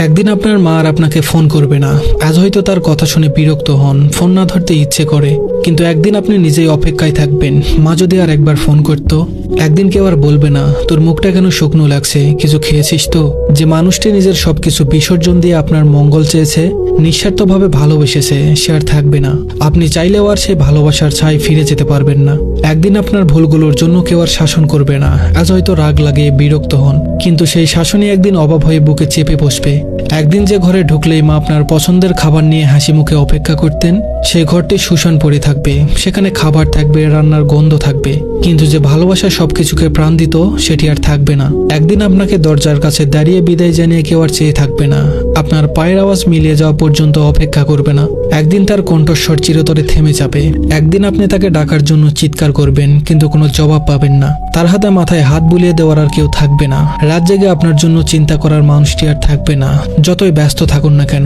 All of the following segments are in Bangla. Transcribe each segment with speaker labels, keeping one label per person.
Speaker 1: একদিন আপনার মা আর আপনাকে ফোন করবে না। আজ হয়তো তার কথা শুনে বিরক্ত হন, ফোন না ধরতে ইচ্ছে করে, কিন্তু একদিন আপনি নিজেই অপেক্ষায় থাকবেন, মা যদি আর একবার ফোন করতো। একদিন কেউ আর বলবে না, তোর মুখটা কেন শুকনো লাগছে, কিছু খেয়েছিস তো? যে মানুষটি নিজের সবকিছু বিসর্জন দিয়ে আপনার মঙ্গল চেয়েছে, নিঃস্বার্থভাবে ভালোবেসেছে, সে আর থাকবে না। আপনি চাইলেও আর সেই ভালোবাসার ছাই ফিরে যেতে পারবেন না। একদিন আপনার ভুলগুলোর জন্য কেউ আর শাসন করবে না। আজ হয়তো রাগ লাগে, বিরক্ত হন, কিন্তু সেই শাসনই একদিন অভাব হয়ে বুকে চেপে বসবে। একদিন যে ঘরে ঢুকলেই মা আপনার পছন্দের খাবার নিয়ে হাসি মুখে অপেক্ষা করতেন, সেই ঘরটি শুষণ পড়ে থাকবে। সেখানে খাবার থাকবে, রান্নার গন্ধ থাকবে, কিন্তু যে ভালোবাসা সবকিছুকে প্রাণ দিত, সেটি আর থাকবে না। একদিন আপনাকে দরজার কাছে দাঁড়িয়ে বিদায় জানিয়ে কেউ আর চেয়ে থাকবে না। আপনার পায়ের আওয়াজ মিলিয়ে যাওয়া পর্যন্ত অপেক্ষা করবে না। একদিন তার কণ্ঠস্বর চিরতরে থেমে যাবে। একদিন আপনি তাকে ডাকার জন্য চিৎকার করবেন, কিন্তু কোনো জবাব পাবেন না। তার হাতে মাথায় হাত বুলিয়ে দেওয়ার আর কেউ থাকবে না। রাত জেগে আপনার জন্য চিন্তা করার মানুষটি আর থাকবে না, যতই ব্যস্ত থাকুন না কেন।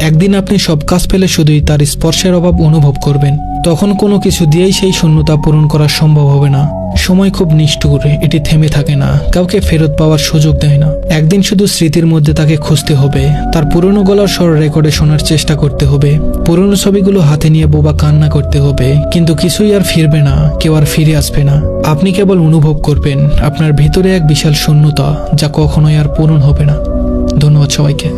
Speaker 1: একদিন আপনি সব কাজ ফেলে শুধুই তার স্পর্শের অভাব অনুভব করবেন। তখন কোনো কিছু দিয়েই সেই শূন্যতা পূরণ করা সম্ভব হবে না। সময় খুব নিষ্ঠুর, এটি থেমে থাকে না, কাউকে ফেরত পাওয়ার সুযোগ দেয় না। একদিন শুধু স্মৃতির মধ্যে তাকে খুঁজতে হবে, তার পুরনো গলার স্বর রেকর্ডে শোনার চেষ্টা করতে হবে, পুরনো ছবিগুলো হাতে নিয়ে বোবা কান্না করতে হবে, কিন্তু কিছুই আর ফিরবে না, কেউ আর ফিরে আসবে না। আপনি কেবল অনুভব করবেন আপনার ভিতরে এক বিশাল শূন্যতা, যা কখনোই আর পূরণ হবে না। ধন্যবাদ সবাইকে।